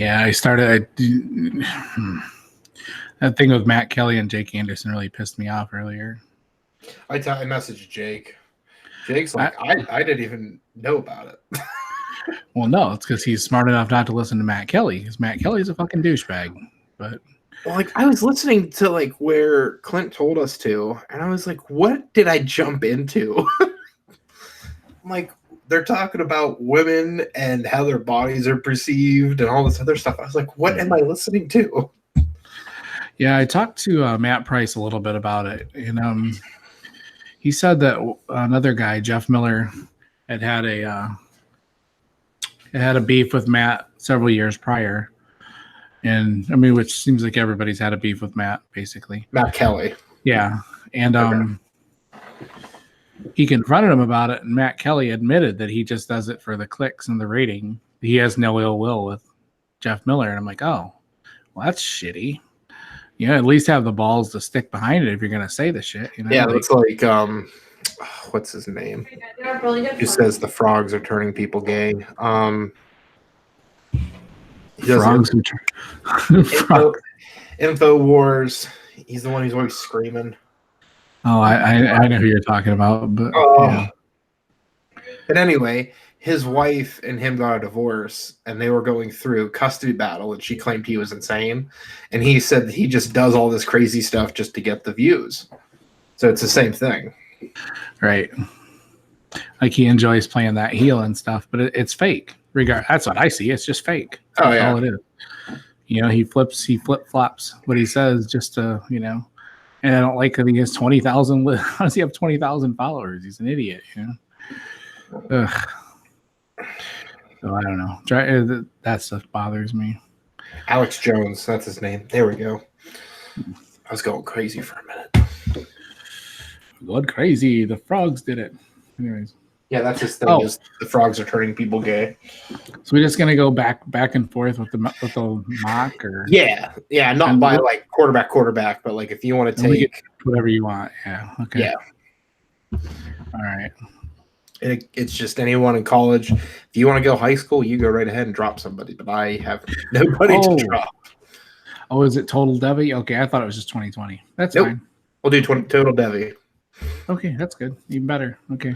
Yeah, I started. That thing with Matt Kelly and Jake Anderson really pissed me off earlier. I messaged Jake. Jake's like, I didn't even know about it. Well, no, it's because he's smart enough not to listen to Matt Kelly. Because Matt Kelly's a fucking douchebag. But like, I was listening to like where Clint told us to, and I was like, what did I jump into? Like, they're talking about women and how their bodies are perceived and all this other stuff. I was like, what am I listening to? Yeah, I talked to Matt Price a little bit about it, and he said that another guy, Jeff Miller, had a beef with Matt several years prior, and I mean, which seems like everybody's had a beef with Matt, basically. Matt Kelly. Yeah, and he confronted him about it, and Matt Kelly admitted that he just does it for the clicks and the rating. He has no ill will with Jeff Miller, and I'm like, oh, well, that's shitty. You know, at least have the balls to stick behind it if you're going to say the shit. You know? Yeah, it's like, what's his name? He says the frogs are turning people gay. Frogs. InfoWars. He's the one who's always screaming. Oh, I know who you're talking about, but yeah. But anyway, his wife and him got a divorce, and they were going through custody battle, and she claimed he was insane, and he said that he just does all this crazy stuff just to get the views. So it's the same thing, right? Like he enjoys playing that heel and stuff, but it's fake. That's what I see. It's just fake. That's all it is. You know, he flip flops what he says just to, you know. And I don't like that he has 20,000. How does he have 20,000 followers? He's an idiot, you know. Ugh. So I don't know. That stuff bothers me. Alex Jones, that's his name. There we go. I was going crazy for a minute. Going crazy. The frogs did it. Anyways. Yeah, that's his thing. Is the frogs are turning people gay. So we're just gonna go back and forth with the mock, or not by like quarterback, but like if you want to take whatever you want. Yeah. Okay. Yeah. All right. It's just anyone in college. If you want to go high school, you go right ahead and drop somebody. But I have nobody to drop. Oh, is it total Devy? Okay, I thought it was just 2020. That's fine. We'll do total Devy. Okay, that's good. Even better. Okay.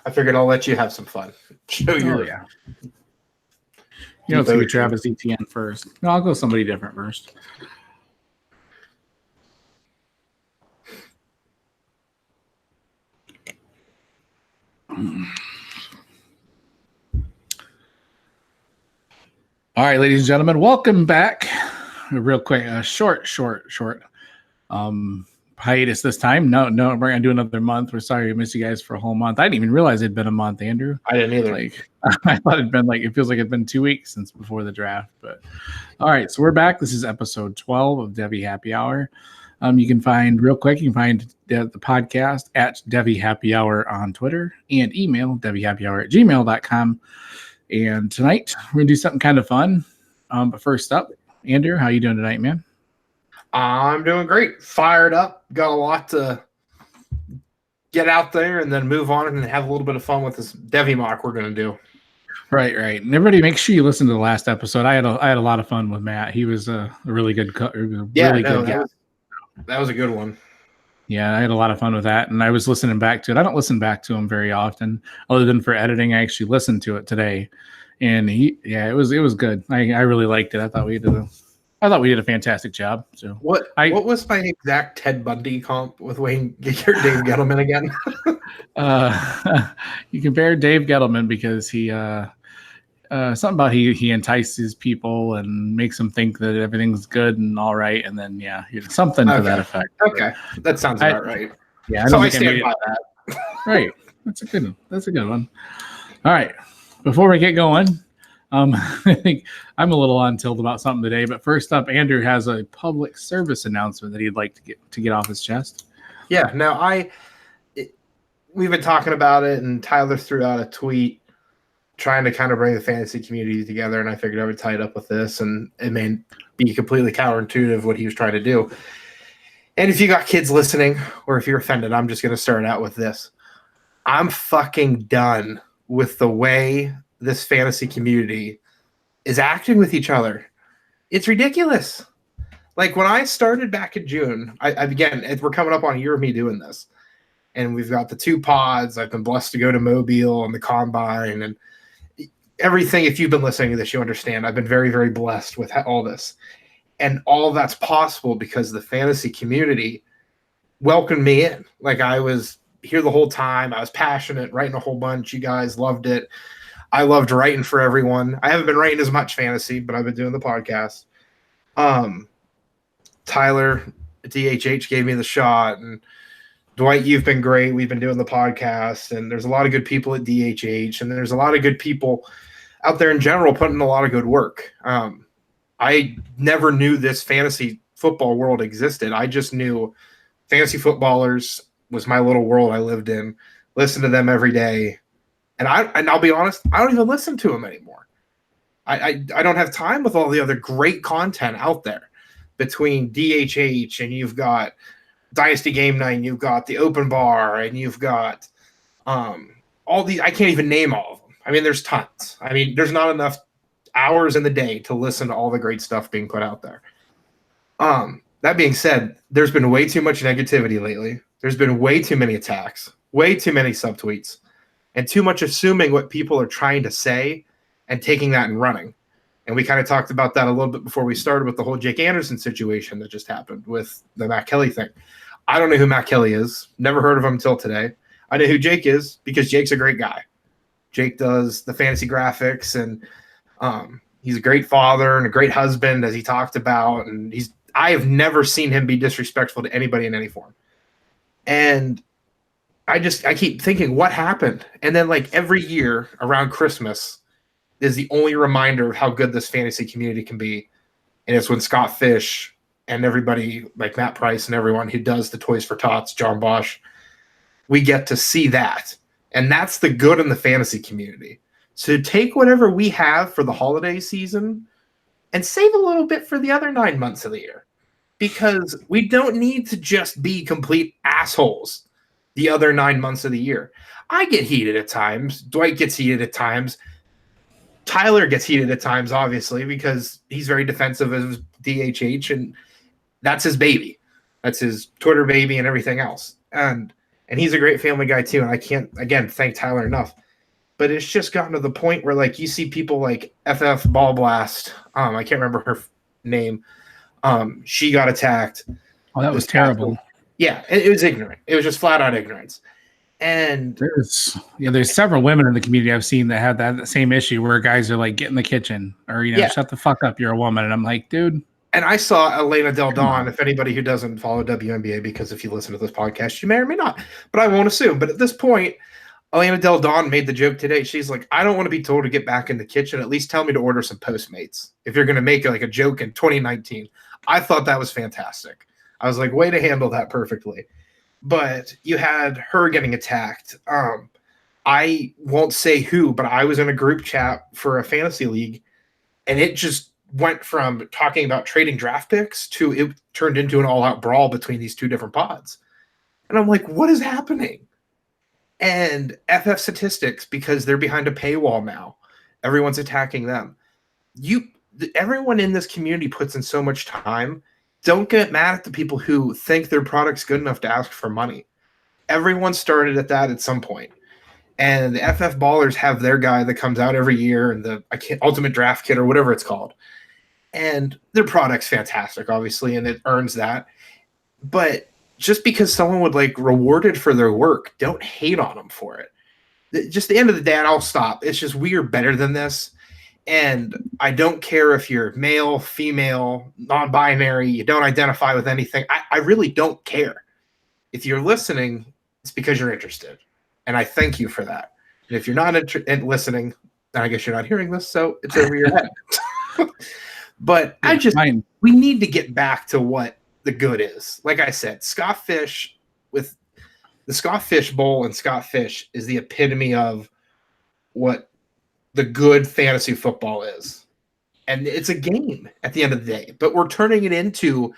I figured I'll let you have some fun. Show you. Yeah. You know, it's going to be Travis Etienne first. No, I'll go somebody different first. All right, ladies and gentlemen, welcome back. Real quick, short hiatus this time. No, we're gonna do another month. We're sorry we missed you guys for a whole month. I didn't even realize it'd been a month, Andrew. I didn't either. Like, I thought it'd been like, it feels like it'd been 2 weeks since before the draft. But all right, so we're back. This is episode 12 of Devy Happy Hour. You can find the podcast at Devy Happy Hour on Twitter, and email devyhappyhour@gmail.com. And tonight we're gonna do something kind of fun. But first up, Andrew, how you doing tonight, man? I'm doing great. Fired up. Got a lot to get out there and then move on and have a little bit of fun with this Devy mock we're going to do. Right. And everybody, make sure you listen to the last episode. I had a lot of fun with Matt. He was a really good good guy. That was a good one. Yeah, I had a lot of fun with that, and I was listening back to it. I don't listen back to him very often, other than for editing. I actually listened to it today, and it was good. I really liked it. I thought we did a fantastic job. So what was my exact Ted Bundy comp with Wayne or Dave Gettleman again? You compare Dave Gettleman because he something about he entices people and makes them think that everything's good and all right, and then something to that effect. Okay, that sounds about right. Yeah, I stand by that. Right, that's a good one. All right, before we get going, I think I'm a little on tilt about something today, but first up, Andrew has a public service announcement that he'd like to get off his chest. Yeah, no, we've been talking about it, and Tyler threw out a tweet trying to kind of bring the fantasy community together, and I figured I would tie it up with this, and it may be completely counterintuitive what he was trying to do. And if you got kids listening, or if you're offended, I'm just going to start out with this. I'm fucking done with the way this fantasy community is acting with each other. It's ridiculous. Like when I started back in June, again, we're coming up on a year of me doing this, and we've got the 2 pods. I've been blessed to go to Mobile and the Combine and everything. If you've been listening to this, you understand. I've been very, very blessed with all this, and all that's possible because the fantasy community welcomed me in. Like I was here the whole time. I was passionate, writing a whole bunch. You guys loved it. I loved writing for everyone. I haven't been writing as much fantasy, but I've been doing the podcast. Tyler at DHH gave me the shot, and Dwight, you've been great. We've been doing the podcast, and there's a lot of good people at DHH, and there's a lot of good people out there in general putting in a lot of good work. I never knew this fantasy football world existed. I just knew fantasy footballers was my little world I lived in. Listen to them every day. And I'll be honest, I don't even listen to them anymore. I don't have time with all the other great content out there between DHH, and you've got Dynasty Game Night, and you've got the Open Bar, and you've got all the, I can't even name all of them. I mean, there's tons. I mean, there's not enough hours in the day to listen to all the great stuff being put out there. That being said, there's been way too much negativity lately. There's been way too many attacks, way too many subtweets, and too much assuming what people are trying to say and taking that and running. And we kind of talked about that a little bit before we started with the whole Jake Anderson situation that just happened with the Matt Kelly thing. I don't know who Matt Kelly is. Never heard of him until today. I know who Jake is because Jake's a great guy. Jake does the fantasy graphics, and he's a great father and a great husband, as he talked about. And I have never seen him be disrespectful to anybody in any form. And I keep thinking, what happened? And then like every year around Christmas is the only reminder of how good this fantasy community can be. And it's when Scott Fish and everybody like Matt Price and everyone who does the Toys for Tots, John Bosch, we get to see that. And that's the good in the fantasy community. So take whatever we have for the holiday season and save a little bit for the other 9 months of the year, because we don't need to just be complete assholes the other 9 months of the year. I get heated at times. Dwight gets heated at times. Tyler gets heated at times, obviously, because he's very defensive of DHH, and that's his baby. That's his Twitter baby and everything else. And he's a great family guy too. And I can't, again, thank Tyler enough. But it's just gotten to the point where like you see people like FF Ball Blast. I can't remember her name. She got attacked. Oh, that was terrible. Yeah, it was ignorant. It was just flat out ignorance. And there's several women in the community I've seen that have that same issue where guys are like, get in the kitchen, or shut the fuck up, you're a woman. And I'm like, dude. And I saw Elena Del Don, if anybody who doesn't follow WNBA, because if you listen to this podcast, you may or may not, but I won't assume. But at this point, Elena Del Don made the joke today. She's like, I don't want to be told to get back in the kitchen. At least tell me to order some Postmates if you're going to make like a joke in 2019. I thought that was fantastic. I was like, way to handle that perfectly. But you had her getting attacked. I won't say who, but I was in a group chat for a fantasy league, and it just went from talking about trading draft picks to it turned into an all-out brawl between these two different pods. And I'm like, what is happening? And FF Statistics, because they're behind a paywall now, everyone's attacking them. Everyone in this community puts in so much time. Don't get mad at the people who think their product's good enough to ask for money. Everyone started at that at some point. And the FF Ballers have their guy that comes out every year, and the Ultimate Draft Kit or whatever it's called. And their product's fantastic, obviously, and it earns that. But just because someone would like rewarded for their work, don't hate on them for it. Just the end of the day, and I'll stop. It's just we are better than this. And I don't care if you're male, female, non-binary, you don't identify with anything. I really don't care. If you're listening, it's because you're interested. And I thank you for that. And if you're not listening, then I guess you're not hearing this, so it's over your head. But we need to get back to what the good is. Like I said, Scott Fish with the Scott Fish Bowl, and Scott Fish is the epitome of what the good fantasy football is. And it's a game at the end of the day, but we're turning it into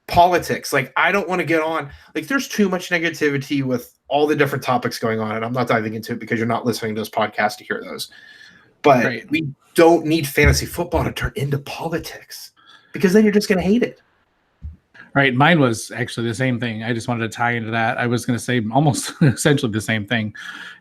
politics. Like, I don't want to get on, like, there's too much negativity with all the different topics going on. And I'm not diving into it because you're not listening to this podcast to hear those. But we don't need fantasy football to turn into politics, because then you're just going to hate it. Right. Mine was actually the same thing. I just wanted to tie into that. I was going to say almost essentially the same thing.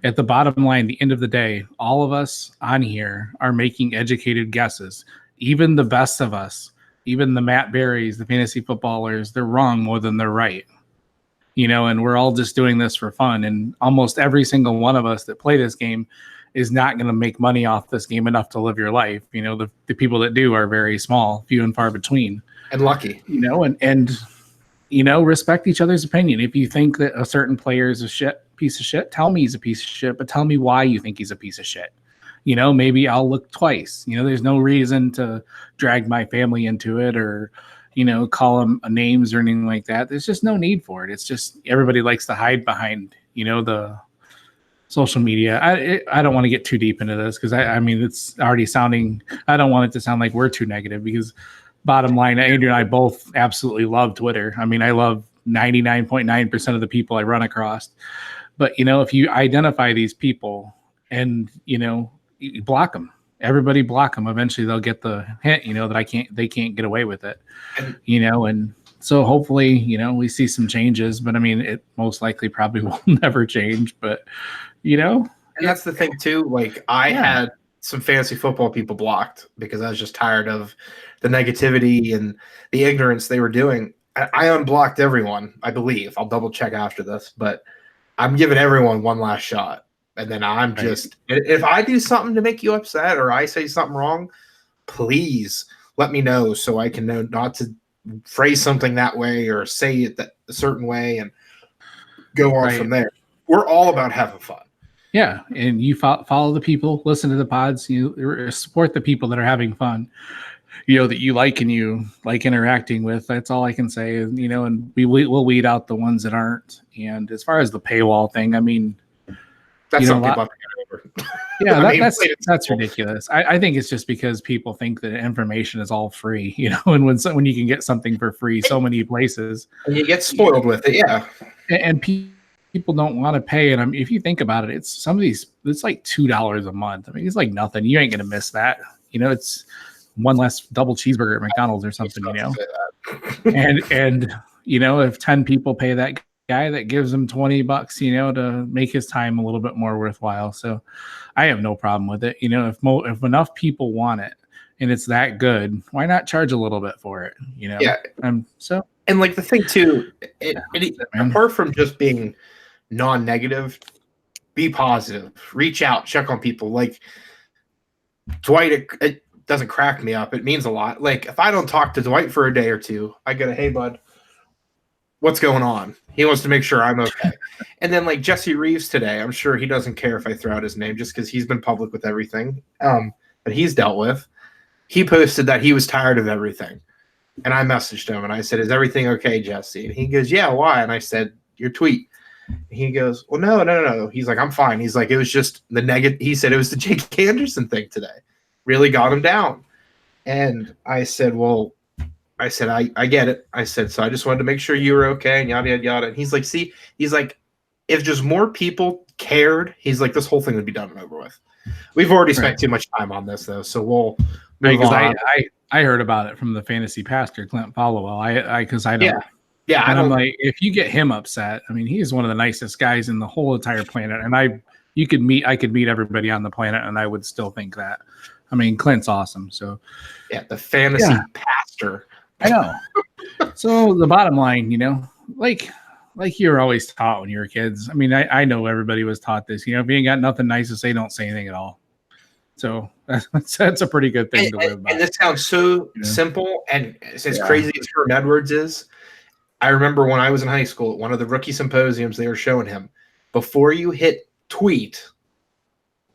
At the bottom line, the end of the day, all of us on here are making educated guesses. Even the best of us, even the Matt Berries, the fantasy footballers, they're wrong more than they're right. And we're all just doing this for fun. And almost every single one of us that play this game is not going to make money off this game enough to live your life. The people that do are very small, few and far between. And lucky, and respect each other's opinion. If you think that a certain player is a piece of shit, tell me he's a piece of shit, but tell me why you think he's a piece of shit. Maybe I'll look twice. There's no reason to drag my family into it or, call them names or anything like that. There's just no need for it. It's just everybody likes to hide behind, the social media. I don't want to get too deep into this because I mean, it's already sounding, I don't want it to sound like we're too negative because bottom line, Andrew and I both absolutely love Twitter. I mean, I love 99.9% of the people I run across. But, if you identify these people and, you block them, everybody block them. Eventually they'll get the hint, that they can't get away with it, and so hopefully, we see some changes, but I mean, it most likely probably will never change, but, And that's the thing too. Like I had some fantasy football people blocked because I was just tired of the negativity and the ignorance they were doing. I unblocked everyone, I believe. I'll double check after this, but I'm giving everyone one last shot. And then I'm just, if I do something to make you upset or I say something wrong, please let me know so I can know not to phrase something that way or say it a certain way and go on from there. We're all about having fun. Yeah, and you follow the people, listen to the pods, you support the people that are having fun, that you like and you like interacting with. That's all I can say. And we'll weed out the ones that aren't. And as far as the paywall thing, I mean, that's something people have to get over. Yeah, that's ridiculous. I think it's just because people think that information is all free, and when you can get something for free so many places, and you get spoiled with it, and people don't want to pay. And if you think about it, it's like $2 a month. I mean, it's like nothing. You ain't gonna miss that. It's one less double cheeseburger at McDonald's or something. And if 10 people pay that guy, that gives them $20, to make his time a little bit more worthwhile. So I have no problem with it. If enough people want it and it's that good, why not charge a little bit for it? Yeah. And like the thing too, apart from just being non-negative, be positive, reach out, check on people. Like Dwight, it doesn't crack me up. It means a lot. Like if I don't talk to Dwight for a day or two, I get a, hey bud, what's going on? He wants to make sure I'm okay. And then like Jesse Reeves today, I'm sure he doesn't care if I throw out his name just because he's been public with everything that he's dealt with. He posted that he was tired of everything. And I messaged him and I said, is everything okay, Jesse? And he goes, yeah, why? And I said, your tweet. And he goes, well, no. He's like, I'm fine. He's like, it was just the negative. He said it was the Jake Anderson thing today. Really got him down. And I said, well, I get it. I said, so I just wanted to make sure you were okay and yada, yada, yada. And he's like, see, he's like, if just more people cared, he's like, this whole thing would be done and over with. We've already spent too much time on this, though, so we'll move on. I heard about it from the fantasy pastor, Clint Followell. Because I know. Yeah. And I'm like, if you get him upset, I mean, he's one of the nicest guys in the whole entire planet. And I could meet everybody on the planet, and I would still think that. I mean, Clint's awesome. So, yeah, the fantasy pastor. I know. So the bottom line, like you're always taught when you were kids. I mean, I know everybody was taught this. If you ain't got nothing nice to say, don't say anything at all. So that's a pretty good thing to live by. And this sounds so simple and as crazy as Herm Edwards is. I remember when I was in high school at one of the rookie symposiums, they were showing him, before you hit tweet,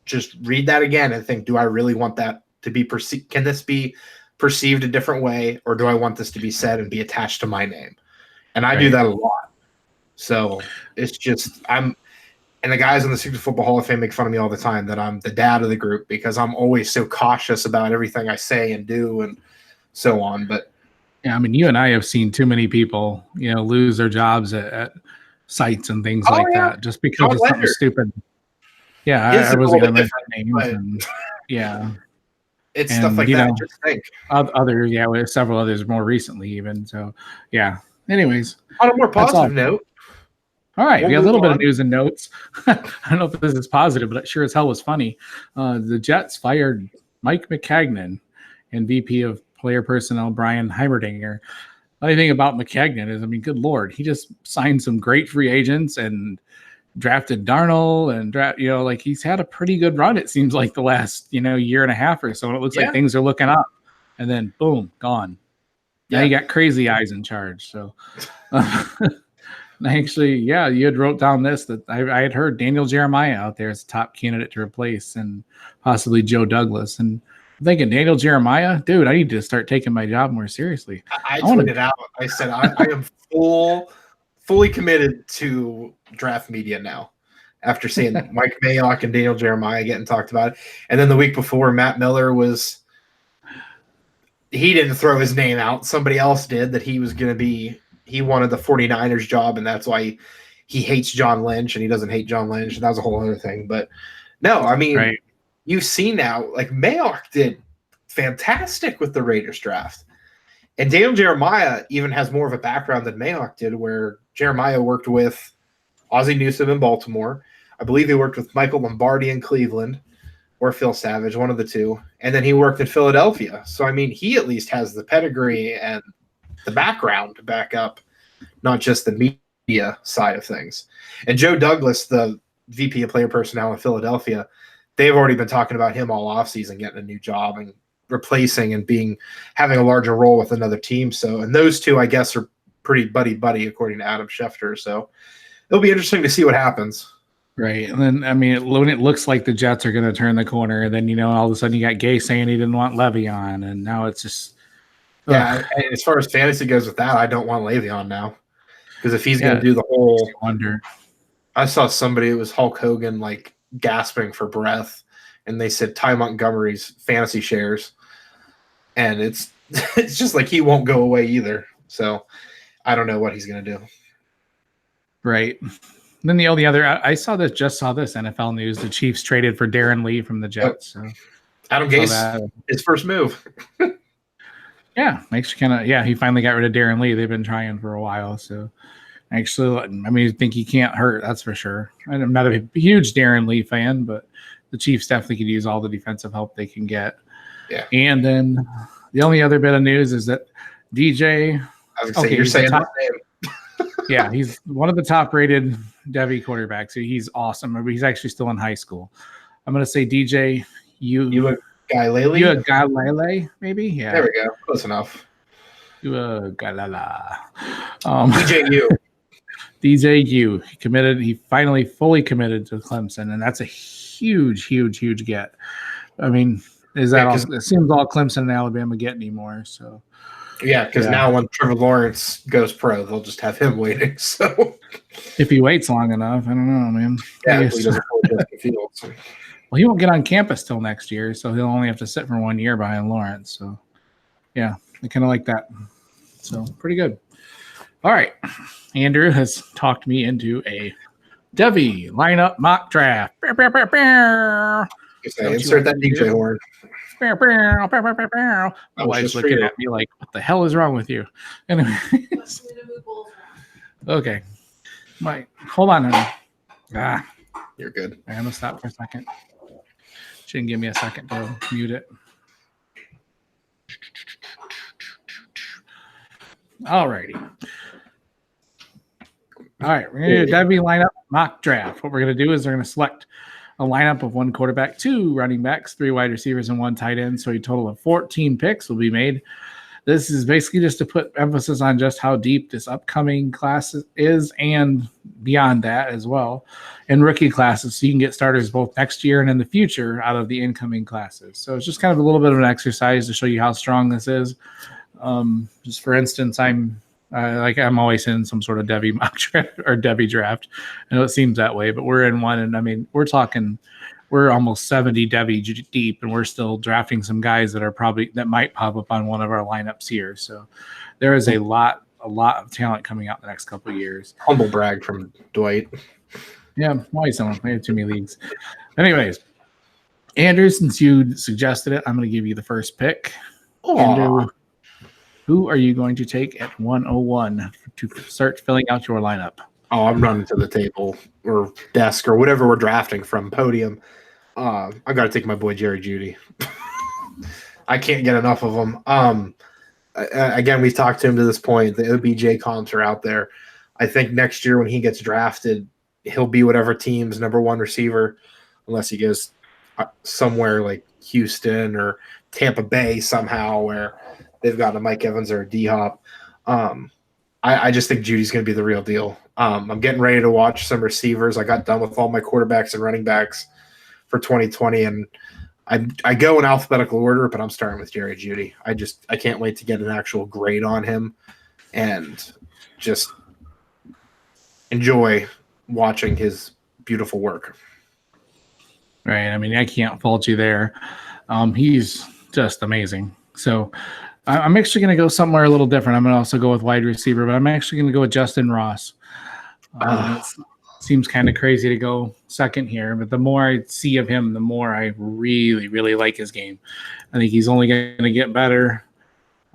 just read that again and think, do I really want that to be perceived? Can this be perceived a different way, or do I want this to be said and be attached to my name? And I do that a lot. So it's just, and the guys in the Secret Football Hall of Fame make fun of me all the time that I'm the dad of the group because I'm always so cautious about everything I say and do and so on. But yeah, I mean, you and I have seen too many people, lose their jobs at sites and things like that just because of something stupid. Yeah, I wasn't going to mention names. Yeah. It's stuff like that. Just think. With several others more recently even. So, yeah. Anyways. On a more positive note. All right. We have a little bit of news and notes. I don't know if this is positive, but it sure as hell was funny. The Jets fired Mike McCagnon and VP of Player Personnel Brian Heimerdinger. Funny thing about McCagnon is, I mean, good Lord, he just signed some great free agents and drafted Darnold and he's had a pretty good run. It seems like the last, year and a half or so. And it looks like things are looking up and then boom, gone. Now you got crazy eyes in charge. So actually, you had wrote down this, that I had heard Daniel Jeremiah out there as a top candidate to replace and possibly Joe Douglas. And I'm thinking, Daniel Jeremiah, dude, I need to start taking my job more seriously. I tweeted out. I said I am fully committed to draft media now. After seeing Mike Mayock and Daniel Jeremiah getting talked about, and then the week before, Matt Miller he didn't throw his name out. Somebody else did, that he was going to be. He wanted the 49ers job, and that's why he hates John Lynch, and he doesn't hate John Lynch, and that was a whole other thing. But no, I mean. You see now, like Mayock did fantastic with the Raiders draft. And Daniel Jeremiah even has more of a background than Mayock did, where Jeremiah worked with Ozzie Newsome in Baltimore. I believe he worked with Michael Lombardi in Cleveland, or Phil Savage, one of the two. And then he worked in Philadelphia. So, I mean, he at least has the pedigree and the background to back up, not just the media side of things. And Joe Douglas, the VP of Player Personnel in Philadelphia, they've already been talking about him all offseason, getting a new job and replacing and having a larger role with another team. So, and those two, I guess, are pretty buddy, according to Adam Schefter. So it'll be interesting to see what happens. Right. And then, I mean, when it looks like the Jets are going to turn the corner, and then, all of a sudden you got Gay saying he didn't want Le'Veon, and now it's just. Yeah. As far as fantasy goes with that, I don't want Le'Veon now. Because if he's going to do the whole. I saw somebody, it was Hulk Hogan, like, gasping for breath, and they said Ty Montgomery's fantasy shares, and it's just like he won't go away either. So I don't know what he's going to do. Right. Then the only other I saw this NFL news: the Chiefs traded for Darren Lee from the Jets. So Adam Gase, his first move. Yeah, makes you kind of he finally got rid of Darren Lee. They've been trying for a while, so. Actually, I mean, I think he can't hurt, that's for sure. I'm not a huge Darren Lee fan, but the Chiefs definitely could use all the defensive help they can get. Yeah. And then the only other bit of news is that DJ. I was going to say, you're saying that name. Yeah, he's one of the top-rated Devy quarterbacks. He's awesome. He's actually still in high school. I'm going to say DJ. You a guy Lele? You a guy Lele, maybe? Yeah. There we go. Close enough. You a guy Lala. DJU. DJU. He finally fully committed to Clemson, and that's a huge get. I mean, is that all? It seems all Clemson and Alabama get anymore. So yeah, because now when Trevor Lawrence goes pro, they'll just have him waiting. So if he waits long enough, I don't know, man. Yeah, if he doesn't the field. So. Well, he won't get on campus till next year, so he'll only have to sit for 1 year behind Lawrence. So yeah, I kind of like that. So pretty good. All right. Andrew has talked me into a Devy lineup mock draft. Insert that DJ horn. My wife's looking at me like, what the hell is wrong with you? Anyways. Okay. Hold on, honey. You're good. I'm going to stop for a second. She can give me a second to mute it. All righty. All right, we're going to do a Devy lineup mock draft. What we're going to do is we're going to select a lineup of 1 quarterback, 2 running backs, 3 wide receivers, and 1 tight end. So a total of 14 picks will be made. This is basically just to put emphasis on just how deep this upcoming class is and beyond that as well, and rookie classes, so you can get starters both next year and in the future out of the incoming classes. So it's just kind of a little bit of an exercise to show you how strong this is. Just for instance, I'm always in some sort of Devy mock draft or Devy draft. I know it seems that way, but we're in one, and I mean, we're almost 70 Devy deep, and we're still drafting some guys that might pop up on one of our lineups here. So there is a lot of talent coming out in the next couple of years. Humble brag from Dwight. Yeah, why someone? We have too many leagues. Anyways, Andrew, since you suggested it, I'm going to give you the first pick. Andrew, who are you going to take at 101 to start filling out your lineup? Oh, I'm running to the table or desk or whatever we're drafting from podium. I've got to take my boy Jerry Jeudy. I can't get enough of him. Again, we've talked to him to this point. The OBJ comps are out there. I think next year when he gets drafted, he'll be whatever team's number one receiver, unless he goes somewhere like Houston or Tampa Bay somehow where they've got a Mike Evans or a D-Hop. I just think Judy's going to be the real deal. I'm getting ready to watch some receivers. I got done with all my quarterbacks and running backs for 2020, and I go in alphabetical order, but I'm starting with Jerry Jeudy. I can't wait to get an actual grade on him and just enjoy watching his beautiful work. Right. I mean, I can't fault you there. He's just amazing. So I'm actually going to go somewhere a little different. I'm going to also go with wide receiver, but I'm actually going to go with Justin Ross. It seems kind of crazy to go second here, but the more I see of him, the more I really, really like his game. I think he's only going to get better.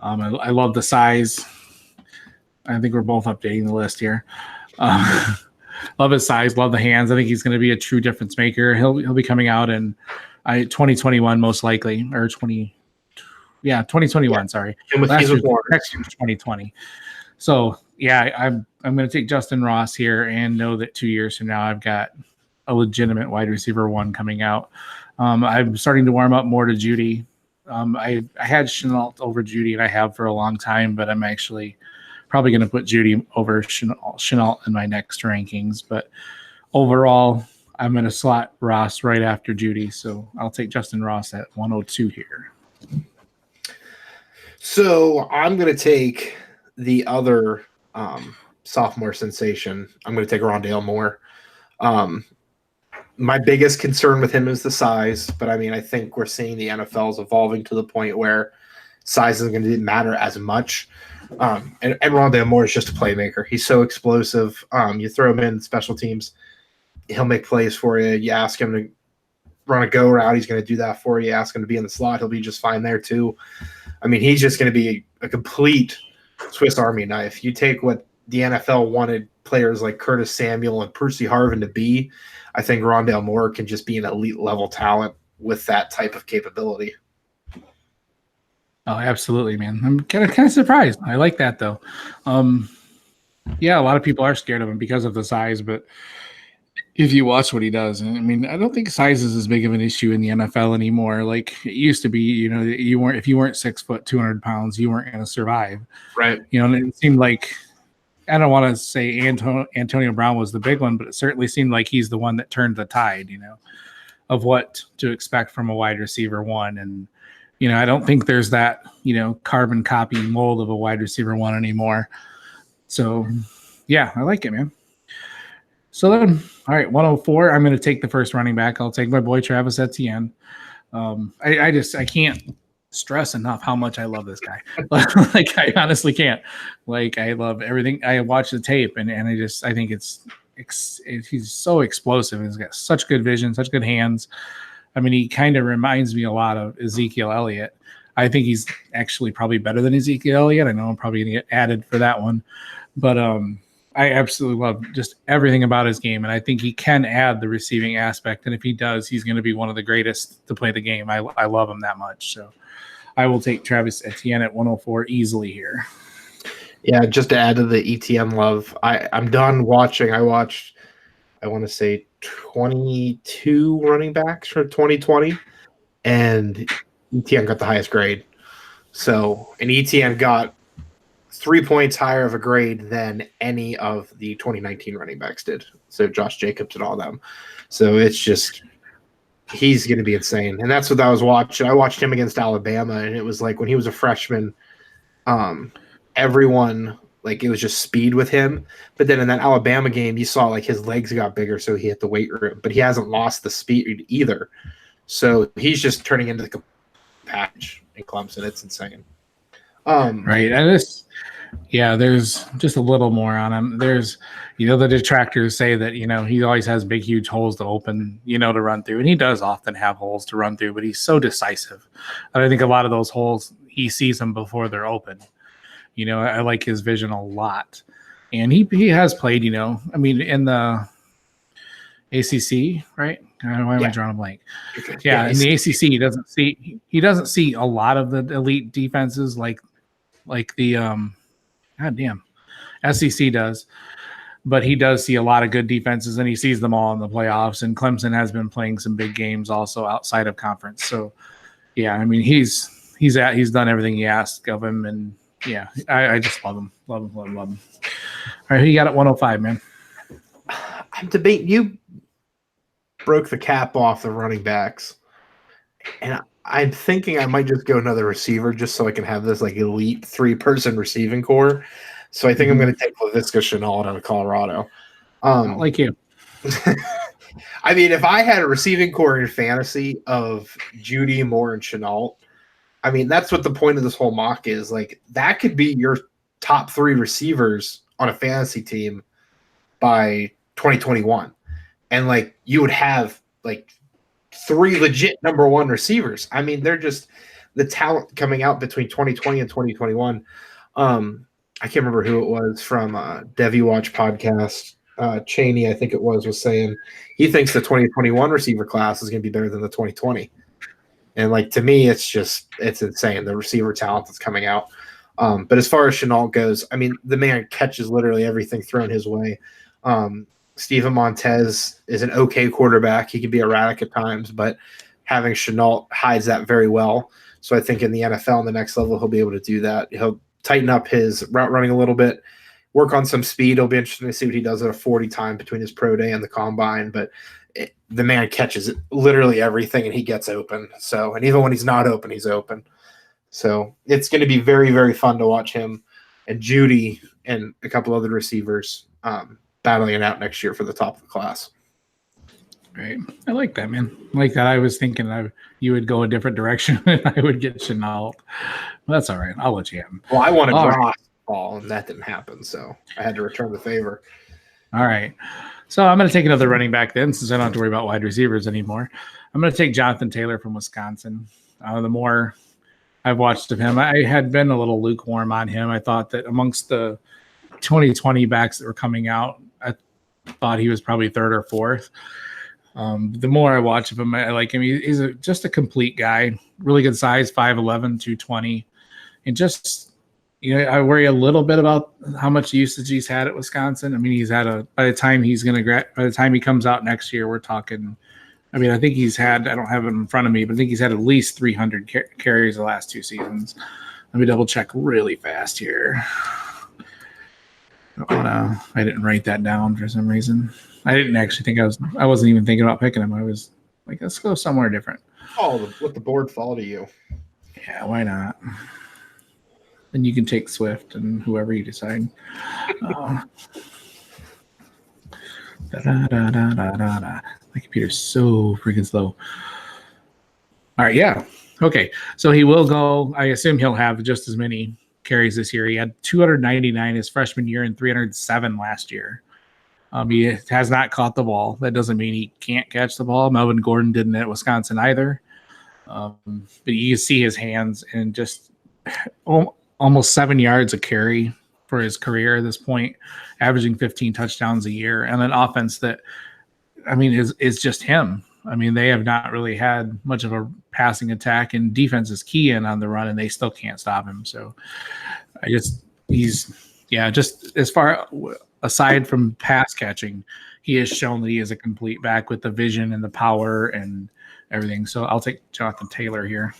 I love the size. I think we're both updating the list here. Love his size, love the hands. I think he's going to be a true difference maker. He'll be coming out in 2021 most likely, or 2021. Yeah. Sorry, next year's 2020. So yeah, I'm going to take Justin Ross here and know that 2 years from now I've got a legitimate wide receiver one coming out. I'm starting to warm up more to Jeudy. I had Shenault over Jeudy, and I have for a long time, but I'm actually probably going to put Jeudy over Shenault in my next rankings. But overall, I'm going to slot Ross right after Jeudy. So I'll take Justin Ross at 102 here. So I'm going to take the other sophomore sensation. I'm going to take Rondale Moore. My biggest concern with him is the size, but I mean, I think we're seeing the NFL is evolving to the point where size isn't going to matter as much. And Rondale Moore is just a playmaker. He's so explosive. You throw him in special teams, he'll make plays for you. You ask him to run a go route, he's going to do that for you. Ask him to be in the slot, he'll be just fine there too. I mean, he's just going to be a complete Swiss Army knife. You take what the NFL wanted players like Curtis Samuel and Percy Harvin to be, I think Rondale Moore can just be an elite level talent with that type of capability. Oh, absolutely, man. I'm kind of surprised. I like that, though. Yeah, a lot of people are scared of him because of the size, but if you watch what he does, I mean, I don't think size is as big of an issue in the NFL anymore. Like it used to be, you know, if you weren't 6 foot, 200 pounds, you weren't going to survive. Right. You know, and it seemed like, I don't want to say Antonio Brown was the big one, but it certainly seemed like he's the one that turned the tide, you know, of what to expect from a wide receiver one. And, you know, I don't think there's that, you know, carbon copy mold of a wide receiver one anymore. So, yeah, I like it, man. So then, all right, 104, I'm going to take the first running back. I'll take my boy Travis Etienne. I can't stress enough how much I love this guy. Like, I honestly can't. Like, I love everything. I watch the tape, and I think he's so explosive. He's got such good vision, such good hands. I mean, he kind of reminds me a lot of Ezekiel Elliott. I think he's actually probably better than Ezekiel Elliott. I know I'm probably going to get added for that one. But I absolutely love just everything about his game, and I think he can add the receiving aspect. And if he does, he's going to be one of the greatest to play the game. I love him that much. So I will take Travis Etienne at 104 easily here. Yeah, just to add to the ETN love, I'm done watching. I watched, I want to say, 22 running backs for 2020, and ETN got the highest grade. So, and ETN got 3 points higher of a grade than any of the 2019 running backs did. So Josh Jacobs and all them. So it's just, he's going to be insane. And that's what I was watching. I watched him against Alabama, and it was like when he was a freshman, everyone, like, it was just speed with him. But then in that Alabama game, you saw like his legs got bigger, so he hit the weight room. But he hasn't lost the speed either. So he's just turning into the patch in Clemson. It's insane. Right. And Yeah, there's just a little more on him. There's, the detractors say that, he always has big, huge holes to open, to run through. And he does often have holes to run through, but he's so decisive. And I think a lot of those holes, he sees them before they're open. I like his vision a lot. And he has played, in the ACC, right? Why am I drawing a blank? Yeah, in the ACC, he doesn't see a lot of the elite defenses like the goddamn SEC does, but he does see a lot of good defenses, and he sees them all in the playoffs. And Clemson has been playing some big games also outside of conference. So, yeah, I mean he's done everything he asked of him, and yeah, I just love him. All right, who you got at 105, man? I'm debating. You broke the cap off the running backs, and I'm thinking I might just go another receiver just so I can have this like elite 3-person receiving core. So I think I'm going to take Laviska Shenault out of Colorado. Like you. I mean, if I had a receiving core in fantasy of Judy, Moore, and Shenault, I mean, that's what the point of this whole mock is. Like, that could be your top 3 receivers on a fantasy team by 2021. And, like, you would have, like, 3 legit number 1 receivers. I mean, they're just the talent coming out between 2020 and 2021. I can't remember who it was from Devy Watch podcast. Cheney, I think it was saying he thinks the 2021 receiver class is going to be better than the 2020. And like, to me, it's insane, the receiver talent that's coming out. But as far as Shenault goes, I mean, the man catches literally everything thrown his way. Steven Montez is an okay quarterback. He can be erratic at times, but having Shenault hides that very well. So I think in the NFL, in the next level, he'll be able to do that. He'll tighten up his route running a little bit, work on some speed. It'll be interesting to see what he does at a 40 time between his pro day and the combine. But the man catches literally everything, and he gets open. So, and even when he's not open, he's open. So it's going to be very, very fun to watch him and Judy and a couple other receivers battling it out next year for the top of the class. Right. I like that, man. I like that. I was thinking you would go a different direction and I would get Shenault. Well, that's all right. I'll let you have him. Well, I wanted Ross ball, and that didn't happen, so I had to return the favor. All right. So I'm going to take another running back then, since I don't have to worry about wide receivers anymore. I'm going to take Jonathan Taylor from Wisconsin. The more I've watched of him, I had been a little lukewarm on him. I thought that amongst the 2020 backs that were coming out, I thought he was probably 3rd or 4th. The more I watch of him, I like him. He's just a complete guy, really good size, 5'11", 220. And just, I worry a little bit about how much usage he's had at Wisconsin. I mean, by the time he comes out next year, we're talking, I mean, I think he's had, I don't have it in front of me, but I think he's had at least 300 carries the last 2 seasons. Let me double check really fast here. I didn't write that down for some reason. I didn't actually think I wasn't even thinking about picking him. I was like, let's go somewhere different. Oh, let the board fall to you. Yeah, why not? Then you can take Swift and whoever you decide. My computer's so freaking slow. All right, yeah. Okay, so he will go. I assume he'll have just as many carries this year. He had 299 his freshman year and 307 last year. He has not caught the ball. That doesn't mean he can't catch the ball. Melvin Gordon didn't at Wisconsin either. But you can see his hands, and just almost 7 yards a carry for his career at this point, averaging 15 touchdowns a year, and an offense that, I mean, is just him. I mean, they have not really had much of a passing attack, and defense is key in on the run, and they still can't stop him. So just as far aside from pass catching, he has shown that he is a complete back with the vision and the power and everything. So I'll take Jonathan Taylor here.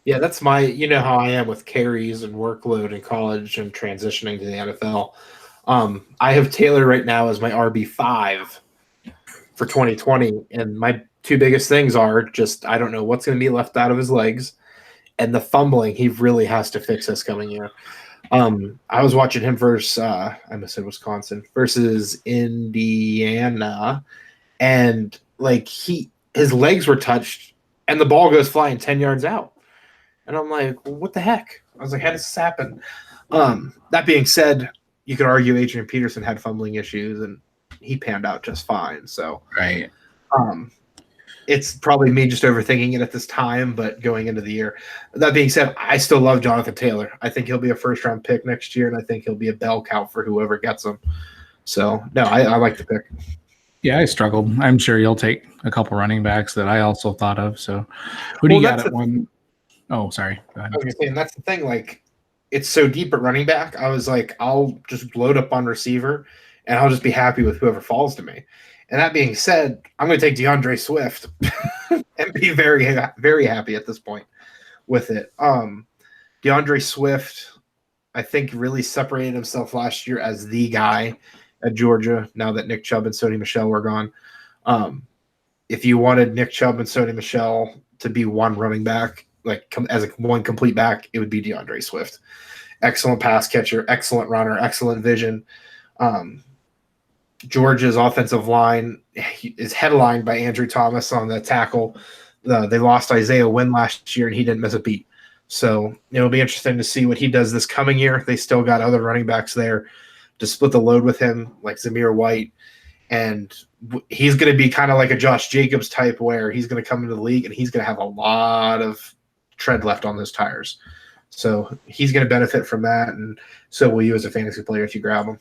Yeah, that's how I am with carries and workload in college and transitioning to the NFL. I have Taylor right now as my RB5 for 2020, and my 2 biggest things are just, I don't know what's going to be left out of his legs, and the fumbling. He really has to fix this coming year. I was watching him versus I almost said Wisconsin versus Indiana, and like his legs were touched and the ball goes flying 10 yards out. And I'm like, what the heck? I was like, how does this happen? That being said, you could argue Adrian Peterson had fumbling issues and he panned out just fine. So, right. It's probably me just overthinking it at this time, but going into the year. That being said, I still love Jonathan Taylor. I think he'll be a first-round pick next year, and I think he'll be a bell cow for whoever gets him. So, no, I like the pick. Yeah, I struggled. I'm sure you'll take a couple running backs that I also thought of. So, who do you got at one? Oh, sorry. Go ahead. I was saying that's the thing. Like, it's so deep at running back. I was like, I'll just load up on receiver, and I'll just be happy with whoever falls to me. And that being said, I'm going to take DeAndre Swift and be very, very happy at this point with it. DeAndre Swift, I think, really separated himself last year as the guy at Georgia now that Nick Chubb and Sony Michel were gone. If you wanted Nick Chubb and Sony Michel to be one running back, like as a one complete back, it would be DeAndre Swift. Excellent pass catcher, excellent runner, excellent vision. Georgia's offensive line is headlined by Andrew Thomas on the tackle. They lost Isaiah Wynn last year, and he didn't miss a beat. So it'll be interesting to see what he does this coming year. They still got other running backs there to split the load with him, like Zamir White. And he's going to be kind of like a Josh Jacobs type where he's going to come into the league, and he's going to have a lot of tread left on those tires. So he's going to benefit from that, and so will you as a fantasy player if you grab him.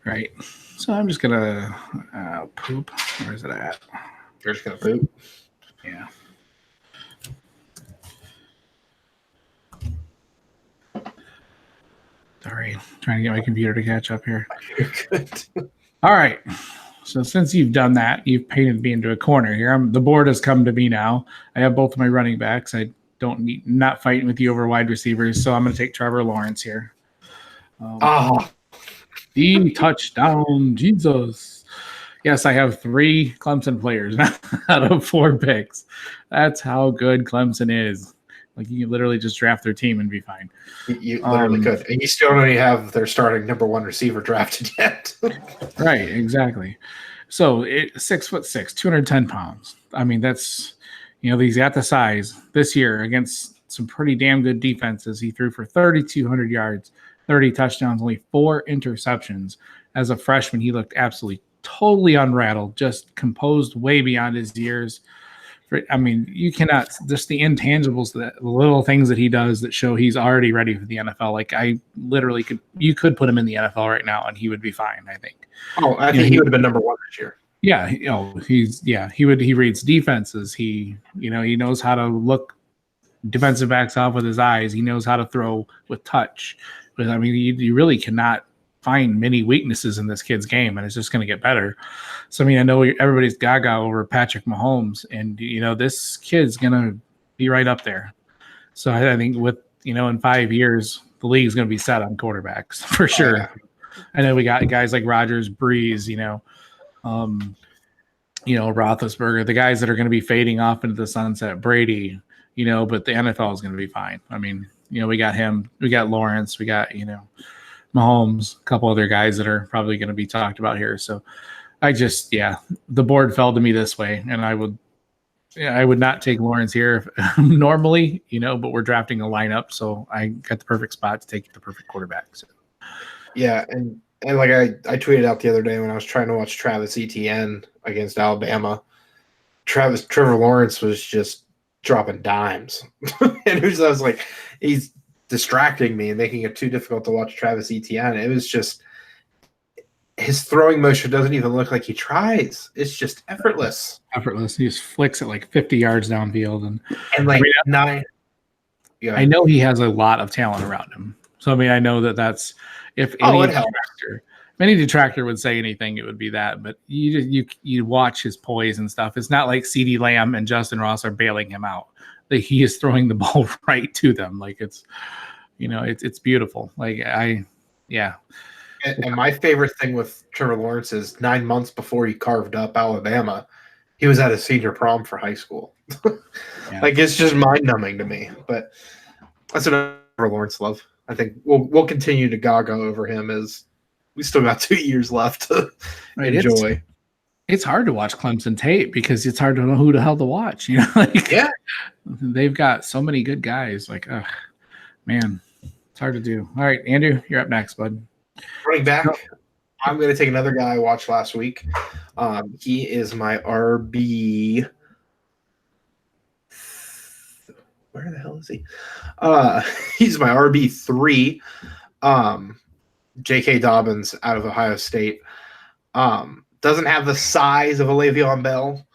Right. So I'm just going to poop. Where is it at? You're just going to poop? Yeah. Sorry. Trying to get my computer to catch up here. You're good. All right. So since you've done that, you've painted me into a corner here. The board has come to me now. I have both of my running backs. I not fighting with you over wide receivers, so I'm going to take Trevor Lawrence here. The touchdown, Jesus. Yes, I have 3 Clemson players out of 4 picks. That's how good Clemson is. Like, you can literally just draft their team and be fine. You literally could. And you still don't even have their starting number 1 receiver drafted yet. Right, exactly. So, 6'6", 210 pounds. I mean, that's, he's got the size. This year against some pretty damn good defenses, he threw for 3,200 yards. 30 touchdowns, only 4 interceptions. As a freshman, he looked absolutely totally unrattled, just composed way beyond his years. I mean, you cannot, just the intangibles, the little things that he does that show he's already ready for the NFL. Like, I literally you could put him in the NFL right now and he would be fine, I think. Oh, I think he would have been number 1 this year. Yeah. He reads defenses. He knows how to look defensive backs off with his eyes. He knows how to throw with touch. But I mean, you really cannot find many weaknesses in this kid's game, and it's just going to get better. So, I mean, I know everybody's gaga over Patrick Mahomes, and, this kid's going to be right up there. So I think with, in 5 years, the league's going to be set on quarterbacks for sure. Yeah. I know we got guys like Rodgers, Breeze, Roethlisberger, the guys that are going to be fading off into the sunset, Brady, but the NFL is going to be fine. I mean, we got him, we got Lawrence, we got, Mahomes, a couple other guys that are probably going to be talked about here. So the board fell to me this way, and I would not take Lawrence here normally, but we're drafting a lineup, so I got the perfect spot to take the perfect quarterback. So. Yeah, and like I tweeted out the other day when I was trying to watch Travis Etienne against Alabama, Trevor Lawrence was just dropping dimes. And I was like, he's distracting me and making it too difficult to watch Travis Etienne. It was just, his throwing motion doesn't even look like he tries. It's just effortless. He just flicks it like 50 yards downfield. And like, I mean, I know he has a lot of talent around him. So, I mean, I know that's, if any detractor would say anything, it would be that. But you watch his poise and stuff. It's not like CeeDee Lamb and Justin Ross are bailing him out. Like, he is throwing the ball right to them. Like, it's beautiful. Like, And my favorite thing with Trevor Lawrence is 9 months before he carved up Alabama, he was at a senior prom for high school. Like, it's just mind-numbing to me. But that's what Trevor Lawrence love. I think we'll continue to gaga over him as we still got 2 years left to enjoy. It's hard to watch Clemson tape because it's hard to know who the hell to watch. They've got so many good guys. Like, man. hard to do. All right, Andrew, you're up next, bud. Running back, I'm going to take another guy I watched last week. He is my RB. Where the hell is he? He's my RB3. J.K. Dobbins out of Ohio State. Doesn't have the size of a Le'Veon Bell.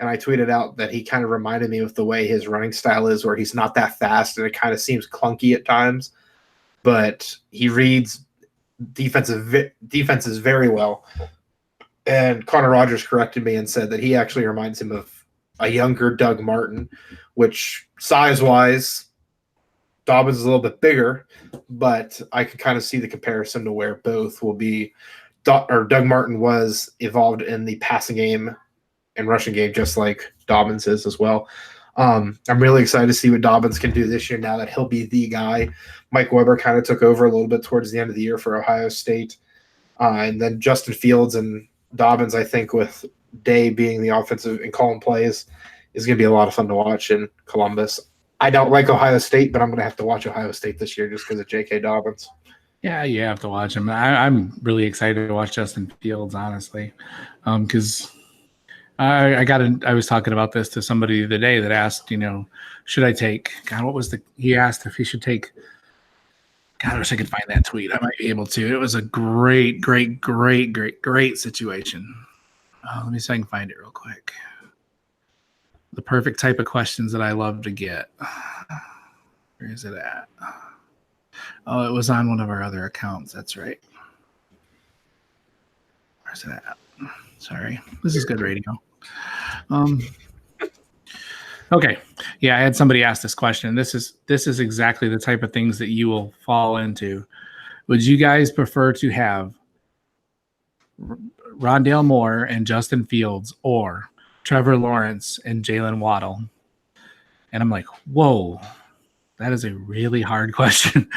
And I tweeted out that he kind of reminded me of the way his running style is, where he's not that fast and it kind of seems clunky at times. But he reads defenses very well. And Connor Rogers corrected me and said that he actually reminds him of a younger Doug Martin, which size-wise, Dobbins is a little bit bigger, but I can kind of see the comparison to where both will be. Doug Martin was evolved in the passing game and rushing game, just like Dobbins is as well. I'm really excited to see what Dobbins can do this year now that he'll be the guy. Mike Weber kind of took over a little bit towards the end of the year for Ohio State. And then Justin Fields and Dobbins, I think, with Day being the offensive and calling plays, is going to be a lot of fun to watch in Columbus. I don't like Ohio State, but I'm going to have to watch Ohio State this year just because of J.K. Dobbins. Yeah, you have to watch him. I'm really excited to watch Justin Fields, honestly, because I was talking about this to somebody the other day that asked, should I take? God, what was he asked if he should take. God, I wish I could find that tweet. I might be able to. It was a great situation. Let me see if I can find it real quick. The perfect type of questions that I love to get. Where is it at? Oh, it was on one of our other accounts. That's right. Where's it at? Sorry. This is good radio. Okay. Yeah, I had somebody ask this question. This is exactly the type of things that you will fall into. Would you guys prefer to have Rondale Moore and Justin Fields or Trevor Lawrence and Jalen Waddle? And I'm like, whoa, that is a really hard question.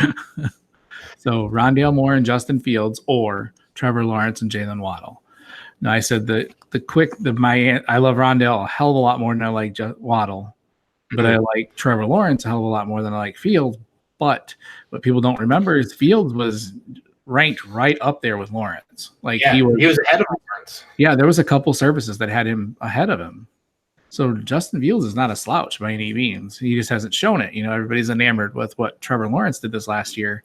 So Rondale Moore and Justin Fields or Trevor Lawrence and Jalen Waddle. Now I said I love Rondale a hell of a lot more than I like Waddle, but I like Trevor Lawrence a hell of a lot more than I like Fields. But what people don't remember is Fields was ranked right up there with Lawrence. He was ahead of Lawrence. Yeah, there was a couple services that had him ahead of him. So Justin Fields is not a slouch by any means. He just hasn't shown it. Everybody's enamored with what Trevor Lawrence did this last year.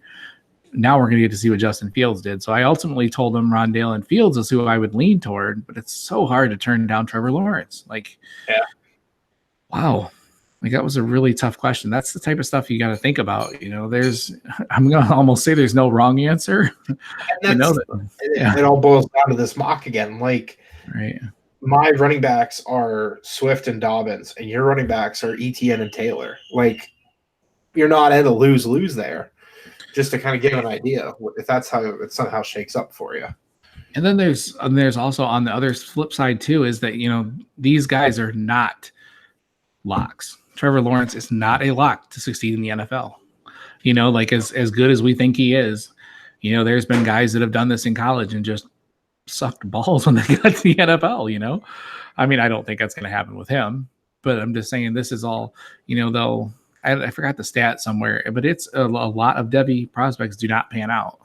Now we're going to get to see what Justin Fields did. So I ultimately told him Rondale and Fields is who I would lean toward, but it's so hard to turn down Trevor Lawrence. Wow. That was a really tough question. That's the type of stuff you got to think about. I'm going to almost say there's no wrong answer. It all boils down to this mock again. Right. My running backs are Swift and Dobbins, and your running backs are Etienne and Taylor. You're not at a lose-lose there. Just to kind of give an idea if that's how it somehow shakes up for you. And then there's also on the other flip side too, is that, these guys are not locks. Trevor Lawrence is not a lock to succeed in the NFL. As good as we think he is, there's been guys that have done this in college and just sucked balls when they got to the NFL, I mean, I don't think that's going to happen with him, but I'm just saying this is all, they'll, I forgot the stat somewhere, but it's a lot of Devy prospects do not pan out.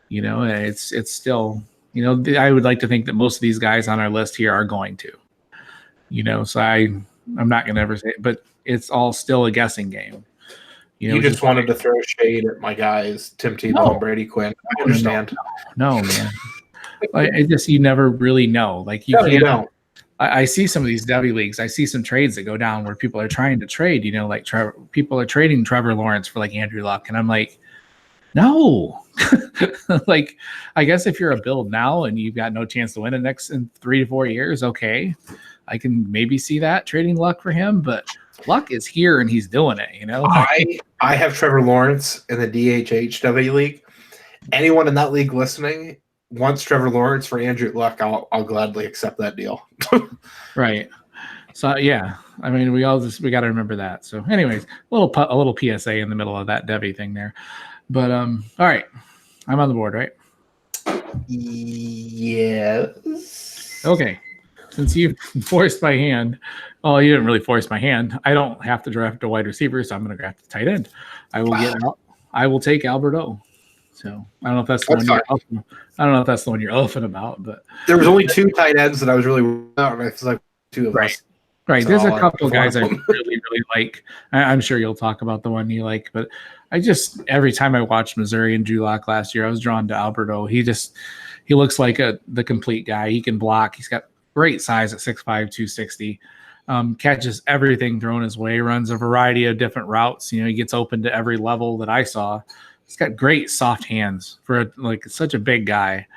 It's still, I would like to think that most of these guys on our list here are going to, so I'm not going to ever say it, but it's all still a guessing game. You just wanted to throw shade at my guys, Tim Tebow and Brady Quinn. I understand. No, man. You never really know. You don't. I see some of these Devy leagues. I see some trades that go down where people are trying to trade, people are trading Trevor Lawrence for Andrew Luck. And I'm like, no, I guess if you're a build now and you've got no chance to win in 3 to 4 years, okay, I can maybe see that trading Luck for him, but Luck is here and he's doing it, I have Trevor Lawrence in the DHH Devy league. Anyone in that league listening wants Trevor Lawrence for Andrew Luck, I'll gladly accept that deal. Right. So yeah, I mean, we got to remember that. So, anyways, a little PSA in the middle of that Devy thing there. But all right, I'm on the board, right? Yes. Okay. Since you forced my hand, well, you didn't really force my hand. I don't have to draft a wide receiver, so I'm going to draft a tight end. I will get out. I will take Alberto. So I don't know if that's the one you're open. I don't know if that's the one you're open about, but there was only 2 tight ends that I was really about, and I was like 2 of us. Right. So there's a couple guys I really like. I'm sure you'll talk about the one you like, but I just every time I watched Missouri and Drew Lock last year, I was drawn to Alberto. He looks like the complete guy. He can block. He's got great size at 6'5", 260. Catches everything thrown his way, runs a variety of different routes. He gets open to every level that I saw. He's got great soft hands for such a big guy.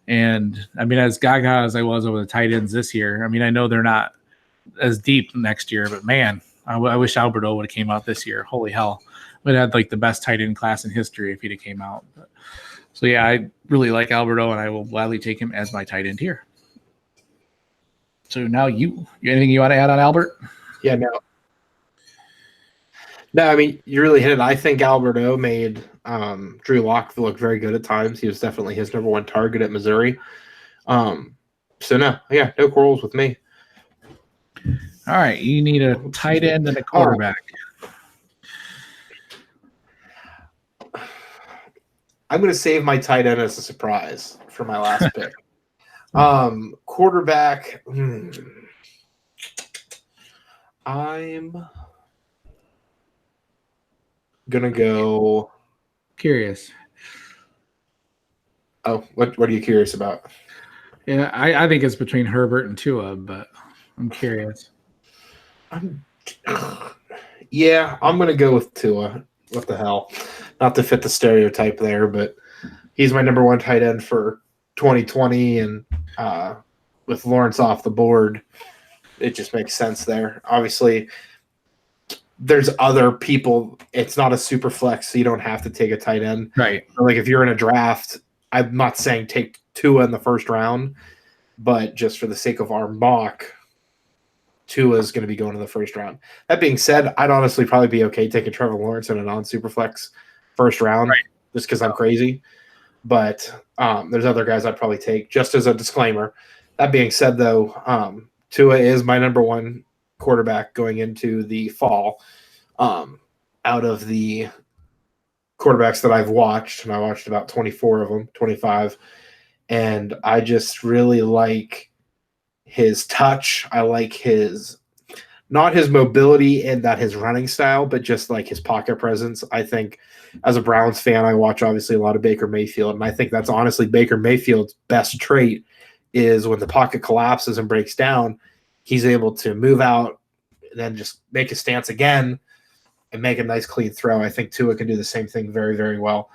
And I mean, as gaga as I was over the tight ends this year, I mean, I know they're not as deep next year, but man, I wish Alberto would have came out this year. Holy hell. Would have had the best tight end class in history if he'd have came out. So yeah, I really like Alberto, and I will gladly take him as my tight end here. So now you anything you want to add on Albert? Yeah, no. No, I mean, you really hit it. I think Alberto made Drew Lock look very good at times. He was definitely his number 1 target at Missouri. So no quarrels with me. All right, you need a tight end and a quarterback. I'm going to save my tight end as a surprise for my last pick. Quarterback. I'm gonna go. Curious. Oh, what are you curious about? Yeah, I think it's between Herbert and Tua, but I'm curious. I'm gonna go with Tua. What the hell? Not to fit the stereotype there, but he's my number 1 tight end for 2020, and with Lawrence off the board, it just makes sense there. Obviously, there's other people. It's not a super flex, so you don't have to take a tight end. Right. Like if you're in a draft, I'm not saying take Tua in the first round, but just for the sake of our mock, Tua is going to be going in the first round. That being said, I'd honestly probably be okay taking Trevor Lawrence in a non-super flex first round, just because I'm crazy. But there's other guys I'd probably take, just as a disclaimer. That being said, though, Tua is my number 1 quarterback going into the fall. Out of the quarterbacks that I've watched, and I watched about 24 of them, 25, and I just really like his touch. I like not his mobility and his running style, but just like his pocket presence. I think as a Browns fan, I watch obviously a lot of Baker Mayfield, and I think that's honestly Baker Mayfield's best trait is when the pocket collapses and breaks down, he's able to move out and then just make a stance again and make a nice clean throw. I think Tua can do the same thing very, very well.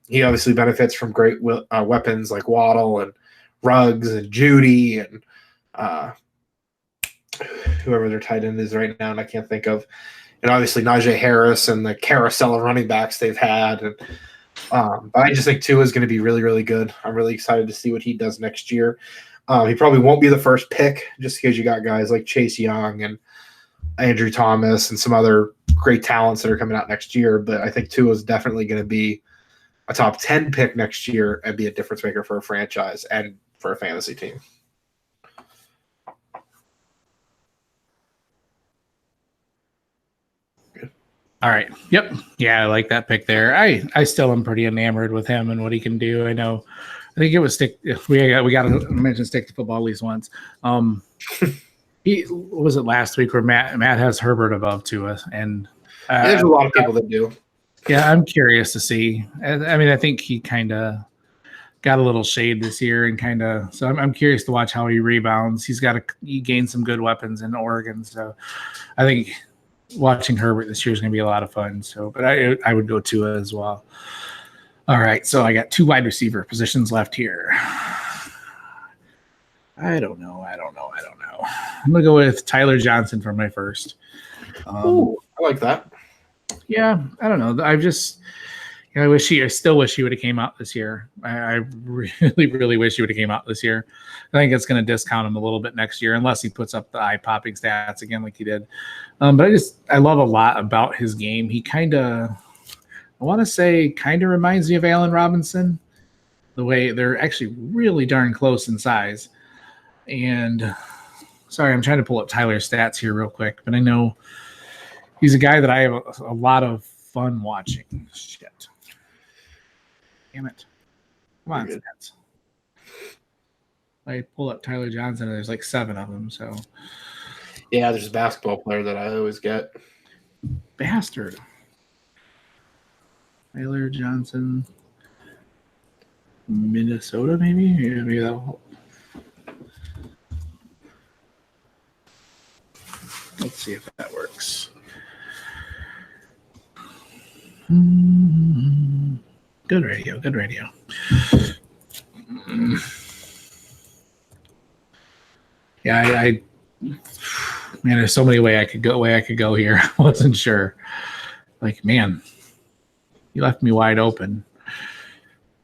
He obviously benefits from great weapons like Waddle and Ruggs and Judy and whoever their tight end is right now, and I can't think of. And obviously Najee Harris and the carousel of running backs they've had. And but I just think Tua is going to be really, really good. I'm really excited to see what he does next year. He probably won't be the first pick just because you got guys like Chase Young and Andrew Thomas and some other great talents that are coming out next year. But I think Tua is definitely going to be a top 10 pick next year and be a difference maker for a franchise and for a fantasy team. All right. Yep. Yeah, I like that pick there. I still am pretty enamored with him and what he can do. I think it was stick. We got to mention stick to football at least once. He was it last week where Matt has Herbert above to us, and there's a lot of people that do. Yeah, I'm curious to see. I mean, I think he kind of got a little shade this year, and so I'm curious to watch how he rebounds. He gained some good weapons in Oregon, so I think watching Herbert this year is going to be a lot of fun. So, but I would go Tua as well. All right, so I got 2 wide receiver positions left here. I don't know. I'm going to go with Tyler Johnson for my first. I like that. Yeah, I don't know. I still wish he would have came out this year. I really, really wish he would have came out this year. I think it's going to discount him a little bit next year unless he puts up the eye-popping stats again like he did. But I love a lot about his game. He I want to say reminds me of Allen Robinson. The way they're actually really darn close in size. And sorry, I'm trying to pull up Tyler's stats here real quick, but I know he's a guy that I have a lot of fun watching. Shit. Damn it. Come on, stats. I pull up Tyler Johnson, and there's like 7 of them. So, yeah, there's a basketball player that I always get. Bastard. Tyler Johnson, Minnesota, maybe. Yeah, maybe that'll help. Let's see if that works. Good radio. Good radio. Yeah, I man, there's so many ways I could go here. I wasn't sure. Like, man, you left me wide open.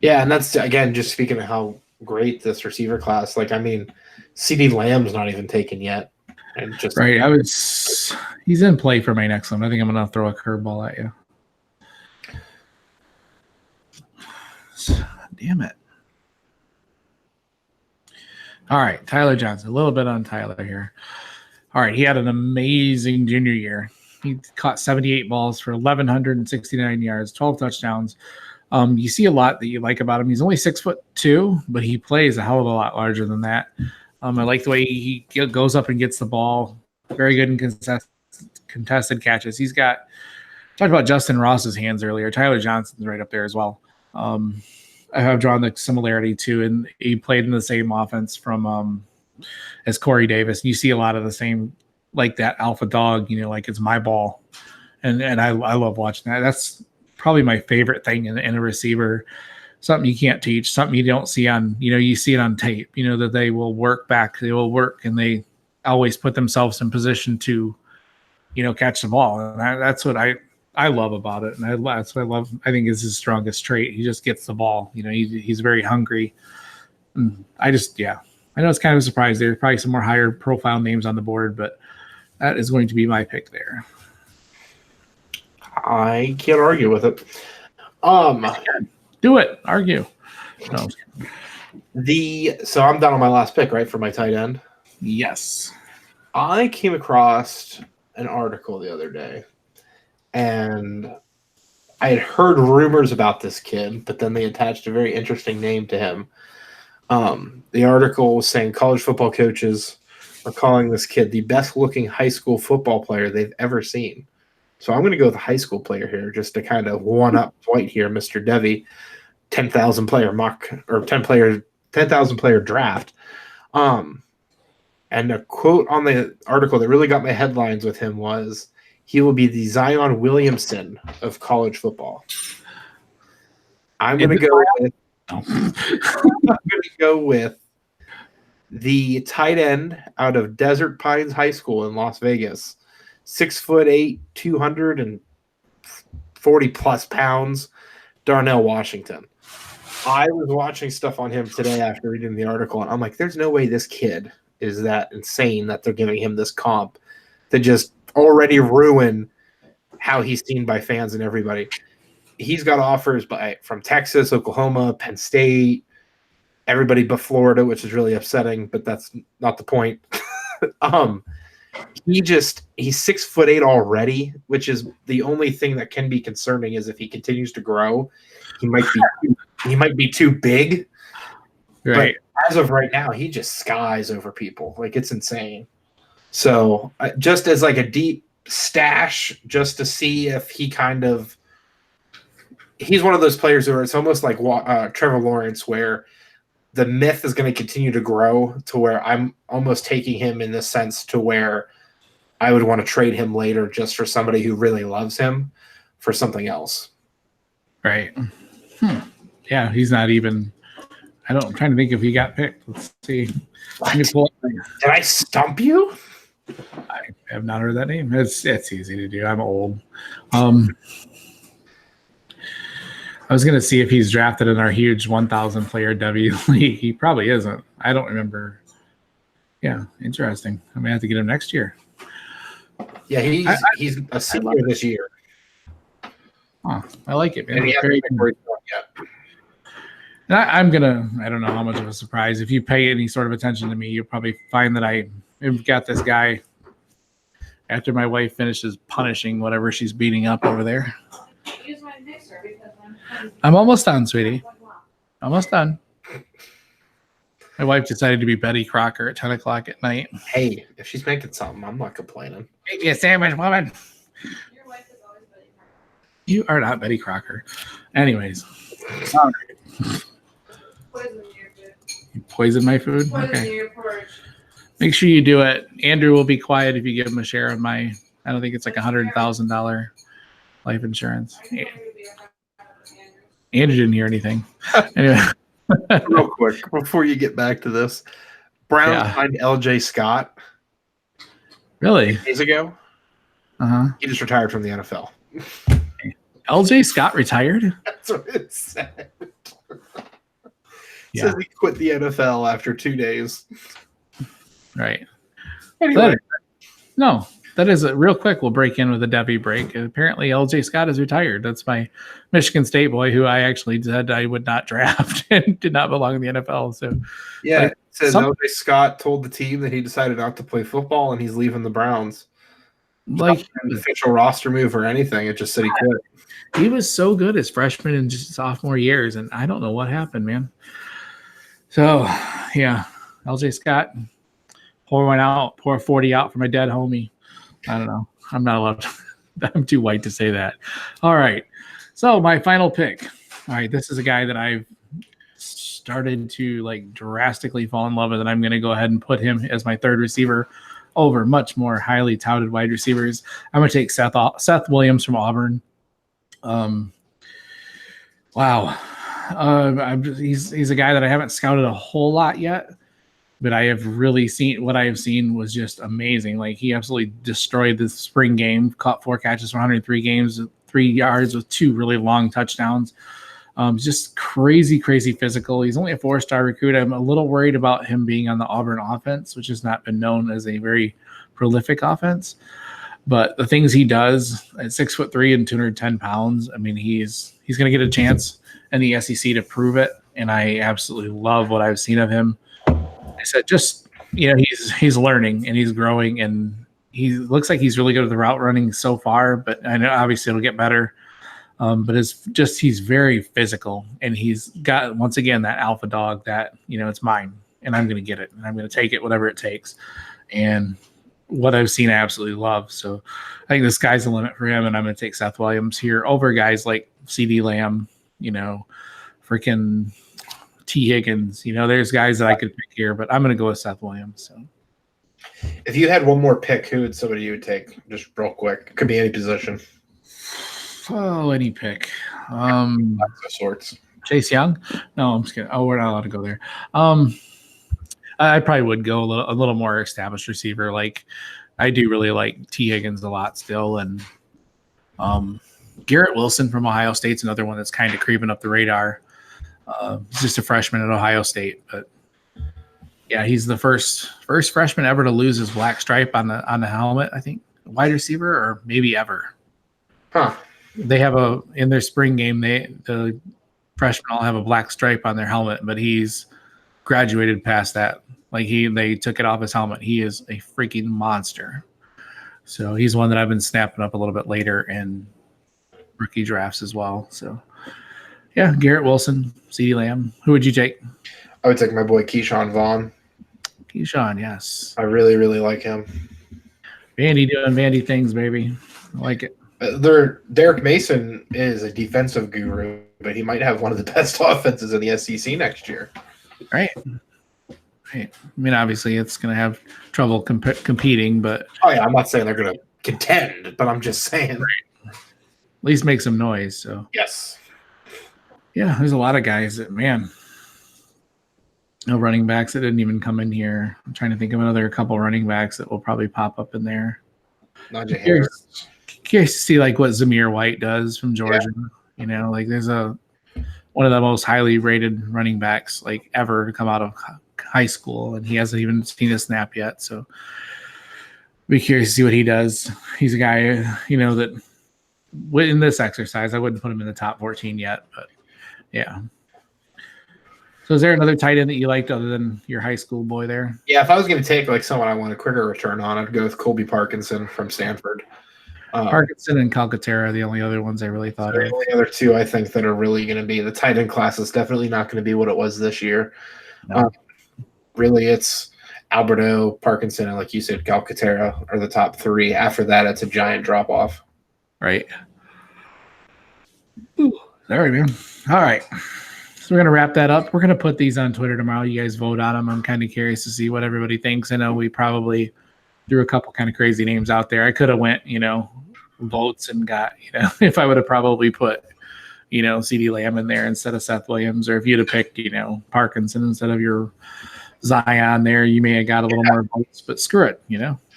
Yeah, and that's, again, just speaking of how great this receiver class. Like, I mean, CeeDee Lamb's not even taken yet. And just right, he's in play for my next one. I think I'm gonna throw a curveball at you. Damn it. All right, Tyler Johnson. A little bit on Tyler here. All right, he had an amazing junior year. He caught 78 balls for 1,169 yards, 12 touchdowns. You see a lot that you like about him. He's only 6'2", but he plays a hell of a lot larger than that. I like the way he goes up and gets the ball. Very good in contested catches. He's got – talked about Justin Ross's hands earlier. Tyler Johnson's right up there as well. I have drawn the similarity too, and he played in the same offense from as Corey Davis. You see a lot of the same, like that alpha dog, like it's my ball, and I love watching that. That's probably my favorite thing in a receiver. Something you can't teach, something you don't see on, you see it on tape. That they will work back, they will work, and they always put themselves in position to, catch the ball. And that's what I love about it, and that's what I love. I think is his strongest trait. He just gets the ball. He's very hungry. And I know it's kind of a surprise. There's probably some more higher profile names on the board, but that is going to be my pick there. I can't argue with it. Do it. Argue. No. So I'm down on my last pick, right, for my tight end? Yes. I came across an article the other day, and I had heard rumors about this kid, but then they attached a very interesting name to him. The article was saying college football coaches are calling this kid the best-looking high school football player they've ever seen. So I'm going to go with a high school player here, just to kind of one-up Dwight here, Mr. Devy, 10,000 player mock or 10,000 player draft. And a quote on the article that really got my headlines with him was, "He will be the Zion Williamson of college football." I'm going to go with the tight end out of Desert Pines High School in Las Vegas. 6'8", 240 plus pounds, Darnell Washington. I was watching stuff on him today after reading the article, and I'm like, there's no way this kid is that insane that they're giving him this comp to just already ruin how he's seen by fans and everybody. He's got offers from Texas, Oklahoma, Penn State, everybody but Florida, which is really upsetting, but that's not the point. He's 6'8" already, which is the only thing that can be concerning. Is if he continues to grow, he might be too big. Right. But as of right now, he just skies over people. Like, it's insane. So just as like a deep stash, just to see if he's one of those players where it's almost like Trevor Lawrence, where the myth is going to continue to grow to where I'm almost taking him in this sense to where I would want to trade him later just for somebody who really loves him for something else. Right. Yeah, he's not even – I'm trying to think if he got picked. Let's see. Did I stump you? I have not heard that name. It's easy to do. I'm old. I was going to see if he's drafted in our huge 1,000 player W league. He probably isn't. I don't remember. Yeah, interesting. I may have to get him next year. Yeah, he's a senior this year. Huh, I like it, man. And he hasn't picked where he's going yet. I don't know how much of a surprise. If you pay any sort of attention to me, you'll probably find that I've got this guy after my wife finishes punishing whatever she's beating up over there. I'm almost done, sweetie. Almost done. My wife decided to be Betty Crocker at 10 o'clock at night. Hey, if she's making something, I'm not complaining. Make me a sandwich, woman. Your wife is always Betty Crocker. You are not Betty Crocker. Anyways. All right. You poison my food? Okay. Make sure you do it. Andrew will be quiet if you give him a share of my, I don't think it's like $100,000 life insurance. Andrew didn't hear anything. Anyway. Real quick, before you get back to this, Brown signed LJ Scott. Really? Days ago. He just retired from the NFL. LJ Scott retired? That's what it said. It says he quit the NFL after 2 days. Right. Anyway. No, that is a real quick. We'll break in with a Devy break. Apparently, LJ Scott is retired. That's my Michigan State boy who I actually said I would not draft and did not belong in the NFL. So, yeah, it says LJ Scott told the team that he decided not to play football and he's leaving the Browns. Like an official roster move or anything. It just said he quit. He was so good his freshman and just sophomore years, and I don't know what happened, man. So, yeah, LJ Scott, pour 40 out for my dead homie. I don't know. I'm not allowed to. I'm too white to say that. All right. So, my final pick. All right, this is a guy that I've started to like drastically fall in love with, and I'm going to go ahead and put him as my third receiver over much more highly touted wide receivers. I'm going to take Seth Williams from Auburn. Wow. He's a guy that I haven't scouted a whole lot yet, but I have really seen what I have seen was just amazing. Like he absolutely destroyed the spring game, caught 4 catches for 103 games, 3 yards with 2 really long touchdowns. Just crazy physical. He's only a 4-star recruit. I'm a little worried about him being on the Auburn offense, which has not been known as a very prolific offense. But the things he does at 6'3" and 210 pounds, I mean, he's going to get a chance in the SEC to prove it. And I absolutely love what I've seen of him. I said, just, he's learning and he's growing, and he looks like he's really good at the route running so far, but I know obviously it'll get better. But he's very physical, and he's got, once again, that alpha dog that, it's mine and I'm going to get it and I'm going to take it, whatever it takes. And what I've seen, I absolutely love. So I think the sky's the limit for him, and I'm going to take Seth Williams here over guys like CD Lamb, freaking T. Higgins. There's guys that I could pick here, but I'm going to go with Seth Williams. So, if you had one more pick, who would somebody you would take? Just real quick. It could be any position. Oh, any pick. Of sorts. Chase Young? No, I'm just kidding. Oh, we're not allowed to go there. I probably would go a little more established receiver. Like I do really like T. Higgins a lot still, and Garrett Wilson from Ohio State's another one that's kind of creeping up the radar. He's just a freshman at Ohio State, but yeah, he's the first freshman ever to lose his black stripe on the helmet. I think wide receiver, or maybe ever. Huh. They have in their spring game, the freshmen all have a black stripe on their helmet, but he's graduated past that. Like they took it off his helmet. He is a freaking monster. So he's one that I've been snapping up a little bit later in rookie drafts as well. So yeah, Garrett Wilson, CeeDee Lamb. Who would you take? I would take my boy Keyshawn Vaughn. Keyshawn, yes. I really, really like him. Vandy doing Vandy things, baby. I like it. Derek Mason is a defensive guru, but he might have one of the best offenses in the SEC next year. Right. I mean, obviously, it's going to have trouble competing, but I'm not saying they're going to contend, but I'm just saying, right. At least make some noise. So yes, yeah, there's a lot of guys that, man, no running backs that didn't even come in here. I'm trying to think of another couple running backs that will probably pop up in there. Najee Harris. Curious to see like what Zamir White does from Georgia. Yeah. Like there's one of the most highly rated running backs like ever to come out of high school, and he hasn't even seen a snap yet. So be curious to see what he does. He's a guy, that in this exercise, I wouldn't put him in the top 14 yet, but yeah. So is there another tight end that you liked other than your high school boy there? Yeah, if I was going to take like someone I want a quicker return on, I'd go with Colby Parkinson from Stanford. Parkinson and Calcaterra are the only other ones I really thought of. The only other two I think that are really going to be the tight end class is definitely not going to be what it was this year. No. Really, it's Alberto, Parkinson, and like you said, Calcaterra are the top three. After that, it's a giant drop off. Right. Ooh, sorry, man. All right. So we're going to wrap that up. We're going to put these on Twitter tomorrow. You guys vote on them. I'm kind of curious to see what everybody thinks. I know we probably threw a couple kind of crazy names out there. I could have went, votes and got, if I would have probably put, CeeDee Lamb in there instead of Seth Williams, or if you'd have picked, Parkinson instead of your Zion there, you may have got a little more votes, but screw it.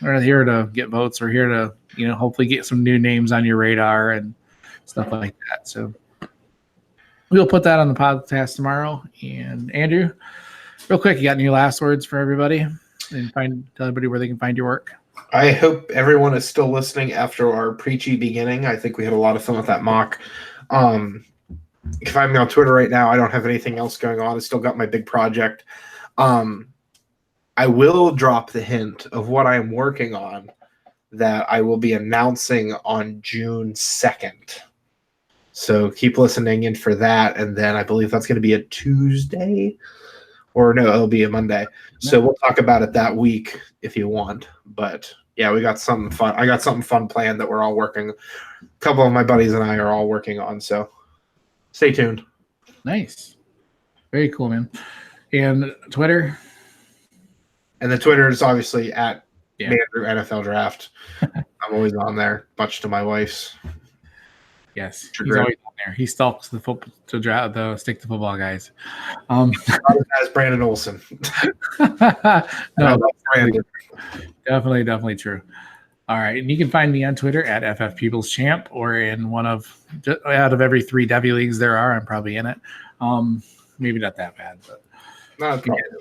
We're here to get votes. We're here to, hopefully get some new names on your radar and stuff like that. So we'll put that on the podcast tomorrow. And Andrew, real quick, you got any last words for everybody? And tell everybody where they can find your work. I hope everyone is still listening after our preachy beginning. I think we had a lot of fun with that mock. If I'm on Twitter right now, I don't have anything else going on. I still got my big project. I will drop the hint of what I'm working on that I will be announcing on June 2nd. So keep listening in for that. And then I believe that's going to be a Tuesday. Or no, it'll be a Monday. So we'll talk about it that week if you want. But yeah, we got something fun. I got something fun planned that we're all working. A couple of my buddies and I are all working on. So stay tuned. Nice. Very cool, man. And Twitter? And the Twitter is obviously at Andrew NFL Draft. I'm always on there, much to my wife's. Yes, he's always on there. He stalks the stick to football guys. As Brandon Olson. No, definitely true. All right, and you can find me on Twitter at FF People's Champ, or in one of out of every 3 Devy leagues there are. I'm probably in it. Maybe not that bad, but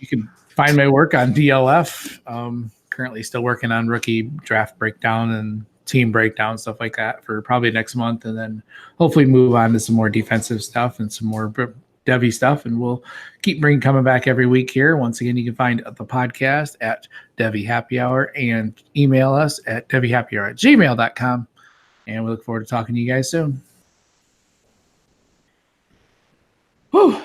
you can find my work on DLF. Currently still working on rookie draft breakdown and team breakdown, stuff like that for probably next month, and then hopefully move on to some more defensive stuff and some more Devy stuff, and we'll keep coming back every week here. Once again, you can find the podcast at Devy Happy Hour and email us at devyhappyhour@gmail.com, and we look forward to talking to you guys soon. Whew.